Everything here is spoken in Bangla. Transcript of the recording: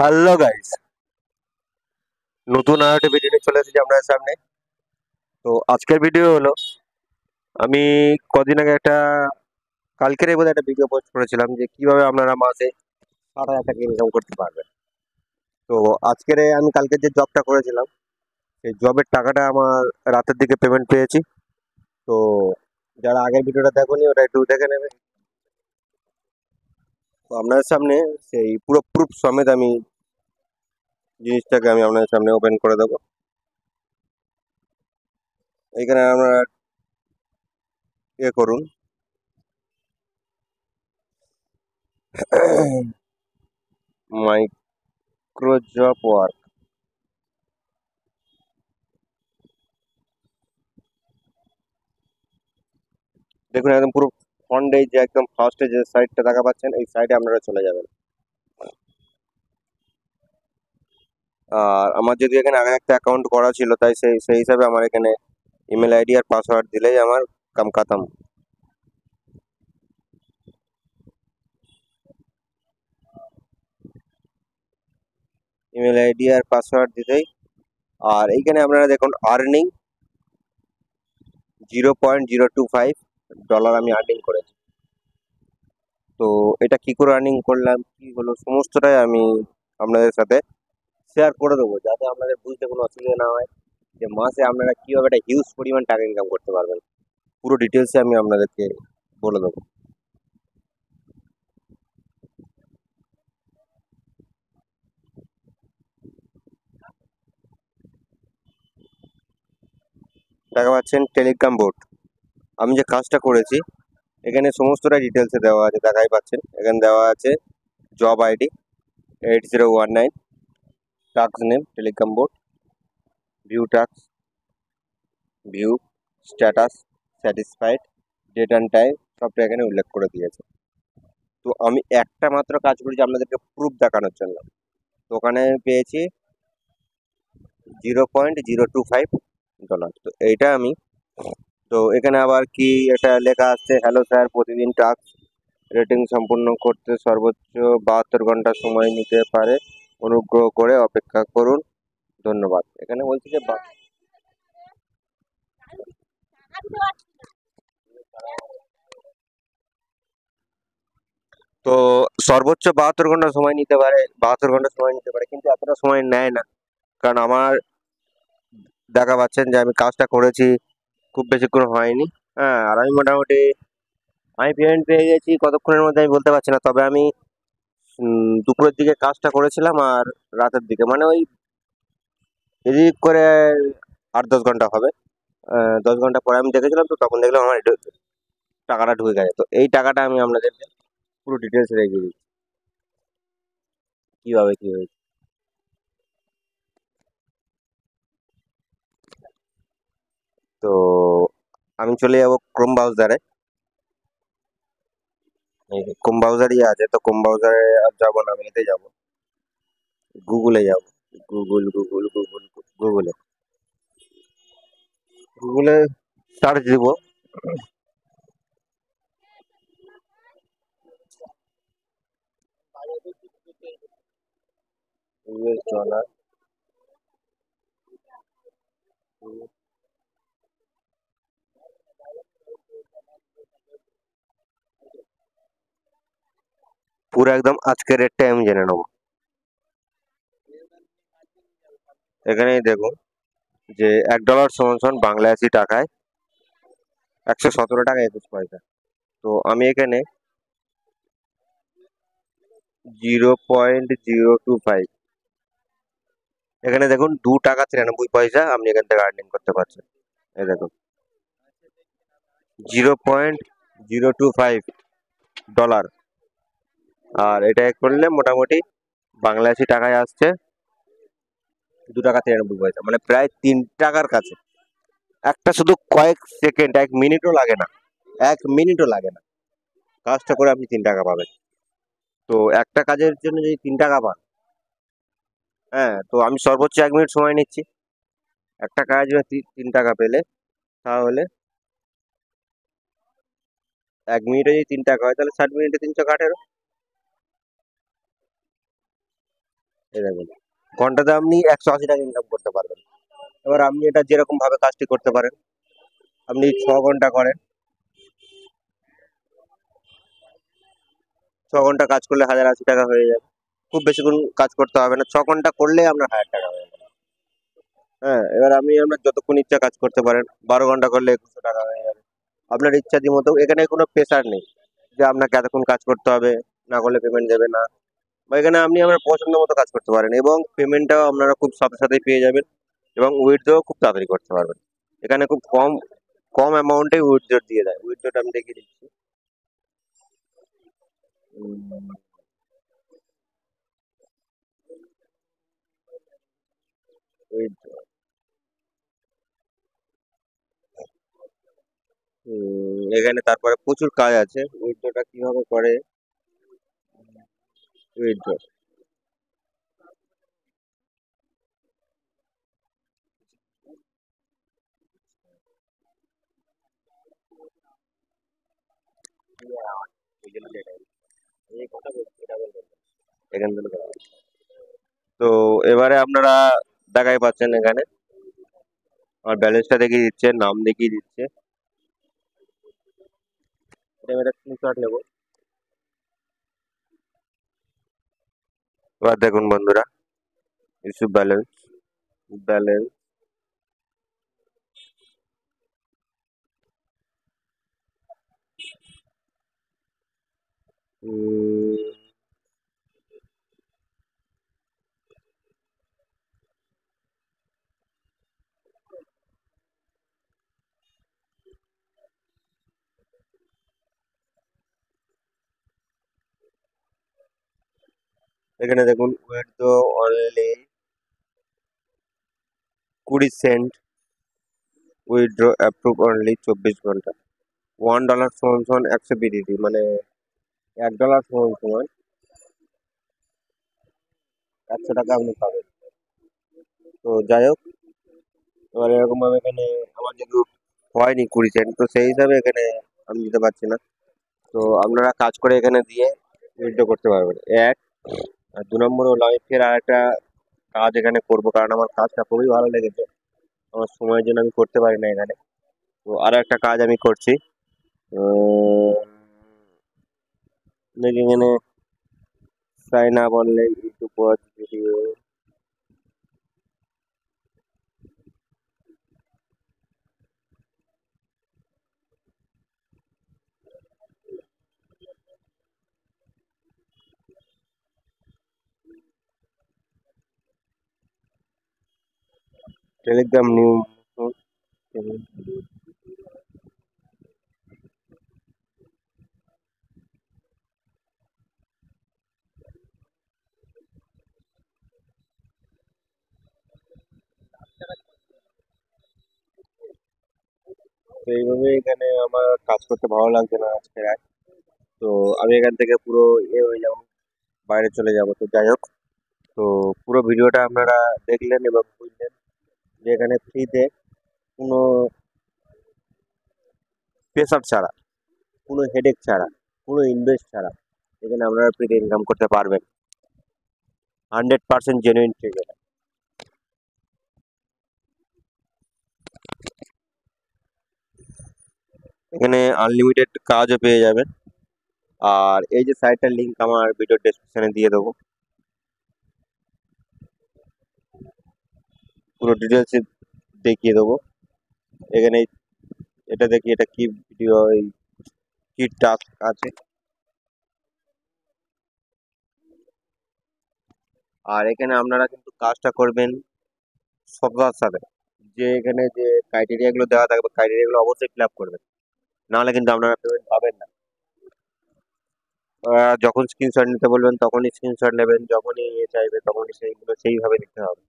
হ্যালো গাইস, নতুন আর একটা ভিডিও নিয়ে চলে এসেছি আপনাদের সামনে। তো আজকের ভিডিও হলো, আমি কদিন আগে কালকের বোধহয় একটা ভিডিও পোস্ট করেছিলাম যে কিভাবে আপনারা মাসে 60,000 টাকা ইনকাম করতে পারবেন। তো আমি কালকে যে জবটা করেছিলাম, সেই জবের টাকাটা আমার রাতের দিকে পেমেন্ট পেয়েছি। তো যারা আগের ভিডিওটা দেখোনি ওটা একটু দেখে নেবে। তো আপনাদের সামনে সেই পুরো প্রুফ সমেত আমি আপনাদের সামনে ওপেন করে দেবো। এইখানে আপনারা করুন। Micro job work. দেখুন একদম পুরো ফ্রন্টে যে একদম ফার্স্টে যে সাইডটা দেখা পাচ্ছেন, এই সাইডে আপনারা চলে যাবেন। আর আমার যদি এখানে আগে একটা অ্যাকাউন্ট করা ছিল, তাই সেই সেই হিসাবে আমার এখানে ইমেল আইডি আর পাসওয়ার্ড দিলেই আমার কাম খাতাম। ইমেল আইডি আর পাসওয়ার্ড দিতেই, আর এইখানে আপনারা দেখুন আর্নিং 0.025 ডলার আমি আর্নিং করেছি। তো এটা কি করে আর্নিং করলাম, কি হলো, সমস্তটাই আমি আপনাদের সাথে শেয়ার করে দেবো, যাতে আপনাদের বুঝতে কোনো অসুবিধা না হয় যে মাসে আপনারা কিভাবে একটা হিউজ পরিমাণ টাকা ইনকাম করতে পারবেন। পুরো ডিটেলসে আমি আপনাদেরকে বলে দেবো। দেখা পাচ্ছেন টেলিগ্রাম বোর্ড। আমি যে কাজটা করেছি, এখানে সমস্তটা ডিটেলসে দেওয়া আছে, দেখাই পাচ্ছেন এখানে দেওয়া আছে job ID 8019, task name Telegram board, view task, view status, satisfied, date and time, সবটা এখানে উল্লেখ করে দিয়েছে। তো আমি একটা মাত্র কাজ করেছি আপনাদেরকে প্রুফ দেখানোর জন্য। তো ওখানে পেয়েছি 0.025 ডলার। তো এইটা আমি, তো এখানে আবার কি এটা লেখা আছে, হ্যালো স্যার, প্রতিদিন টাস্ক রেটিং সম্পূর্ণ করতে সর্বোচ্চ 72 ঘন্টা সময় নিতে পারে, অনুগ্রহ করে অপেক্ষা করুন, ধন্যবাদ। এখানে বলছি যে তো সর্বোচ্চ 72 ঘন্টা সময় নিতে পারে, 72 ঘন্টা সময় নিতে পারে, কিন্তু এতটা সময় নেয় না। কারণ আমার দেখা পাচ্ছেন যে আমি কাজটা করেছি খুব বেশিক্ষণ হয়নি। হ্যাঁ, আর আমি মোটামুটি আমি পেমেন্ট পেয়ে গেছি কতক্ষণের মধ্যে আমি বলতে পারছি না, তবে আমি দুপুরের দিকে কাজটা করেছিলাম আর রাতের দিকে মানে ওই এদিক করে 8-10 ঘন্টা হবে। 10 ঘন্টা পরে আমি দেখেছিলাম, তো তখন দেখলাম আমার টাকাটা ঢুকে গেছে। তো এই টাকাটা আমি আপনাদেরকে পুরো ডিটেলস রেখে দিচ্ছি কিভাবে কি হয়েছে। তো আমি চলে যাবো ক্রোম ব্রাউজারে। ক্রোম ব্রাউজারই আছে, তো ক্রোম ব্রাউজারে আর যাবো না, আমি এতে যাবো, গুগলে যাবো। গুগলে গুগলে সার্চ দিব US ডলার। পুরো একদম আজকের রেটটা আমি জেনে নেবো। এখানেই দেখুন যে $1 সমান বাংলাদেশি টাকায় 117 টাকা 21 পয়সা। তো আমি এখানে 0.025, এখানে দেখুন 2 টাকা 93 পয়সা আপনি এখান থেকে আর্নিং করতে পারছেন। এই দেখুন 0.025 ডলার। আর এটা করলে মোটামুটি বাংলাদেশি টাকায় আসছে 2 টাকা 93 পয়সা, মানে প্রায় 3 টাকার কাছে। একটা শুধু কয়েক সেকেন্ড, 1 মিনিটও লাগে না, 1 মিনিটও লাগে না, কাজটা করে আপনি 3 টাকা পাবেন। তো একটা কাজের জন্য যদি 3 টাকা পান, হ্যাঁ, তো আমি সর্বোচ্চ 1 মিনিট সময় নিচ্ছি একটা কাজের জন্য। 3 টাকা পেলে তাহলে 1 মিনিটে যদি 3 টাকা হয়, তাহলে 60 মিনিটে 318। এই দেখুন, ঘন্টাতে আপনি 180 টাকা ইনকাম করতে পারবেন। এবার আপনি এটা যেরকম ভাবে কাজটি করতে পারেন, আপনি 6 ঘন্টা করেন, 6 ঘন্টা কাজ করলে 1080 টাকা হয়ে যাবে। খুব বেশিক্ষণ কাজ করতে হবে না, 6 ঘন্টা করলে আপনার 1000 টাকা হয়ে যাবে। হ্যাঁ, এবার আপনি আপনার যতক্ষণ ইচ্ছা কাজ করতে পারেন, 12 ঘন্টা করলে 2100 টাকা হয়ে যাবে। আপনার ইচ্ছাদি মতো, এখানে কোনো প্রেশার নেই যে আপনাকে এতক্ষণ কাজ করতে হবে, না করলে পেমেন্ট দেবে না। বা এখানে আপনি আপনার পছন্দ মতো কাজ করতে পারেন এবং পেমেন্টটাও আপনারা খুব সাথে সাথেই পেয়ে যাবেন এবং উইথড্রও খুব তাড়াতাড়ি করতে পারবেন। এখানে খুব কম কম অ্যামাউন্টে উইথড্র দিয়ে দেয়। উইথড্রটা আমি দেখিয়ে দিচ্ছি। উইথড্র, এখানে তারপরে প্রচুর কাজ আছে। উইথড্রটা কিভাবে করে, উইথড্র, এখান থেকে করা হয়। তো এবারে আপনারা দেখাই পাচ্ছেন এখানে আমার ব্যালেন্সটা দেখিয়ে দিচ্ছে, নাম দেখিয়ে দিচ্ছে। এটা আমি একটা স্ক্রিনশট নেবো। এবার দেখুন বন্ধুরা, ইস্যু ব্যালেন্স, ব্যালেন্স, এখানে দেখুন withdraw only 20 cent, withdraw approve only 24 ঘন্টা। $1 সমান সমান 100 BDT, মানে $1 সমান সমান 100 টাকা আপনি পাবেন। তো যাই হোক, এবার এরকম ভাবে এখানে আমার যেহেতু হয়নি 20 সেন্ট, তো সেই হিসাবে এখানে আমি দিতে পারছি না। তো আপনারা কাজ করে এখানে দিয়ে উইথড্র করতে পারবেন, এক। আর 2 নম্বর হলো আমি ফের আর একটা কাজ এখানে করবো, কারণ আমার কাজটা খুবই ভালো লেগেছে। আমার সময়ের জন্য আমি করতে পারি না এখানে। তো আরো একটা কাজ আমি করছি। উম, দেখি এখানে sign up online YouTube watch video. Telegram new. তো এইভাবে এখানে আমার কাজ করতে ভালো লাগছে না আজকে আর। তো আমি এখান থেকে পুরো হয়ে যাবো, বাইরে চলে যাব। তো যাই হোক, তো পুরো ভিডিওটা আপনারা দেখলেন এবং বুঝলেন যে এখানে ফ্রিতে কোনো প্রেশার ছাড়া, কোনো হেডেক ছাড়া, কোনো ইনভেস্ট ছাড়া এখানে আপনারা ফ্রিতে ইনকাম করতে পারবেন। 100% জেনুইন ঠিক এটা। এখানে আনলিমিটেড কাজও পেয়ে যাবেন। আর এই যে সাইটটার লিঙ্ক আমার ভিডিও ডেসক্রিপশনে দিয়ে দেবো, পুরো ডিটেলস দেখিয়ে দেবো। এখানে এটা দেখি এটা কি ভিডিও, কি টাস্ক আছে। আর এখানে আপনারা কিন্তু কাজটা করবেন সততার সাথে। যে এখানে যে ক্রাইটেরিয়া গুলো দেওয়া থাকবে, ক্রাইটেরিয়া গুলো অবশ্যই ফিল আপ করবেন, নাহলে কিন্তু আপনারা পেমেন্ট পাবেন না। যখন স্ক্রিনশট নিতে বলবেন তখনই স্ক্রিনশট নেবেন, যখনই চাইবে তখনই সেইগুলো সেইভাবে নিতে হবে।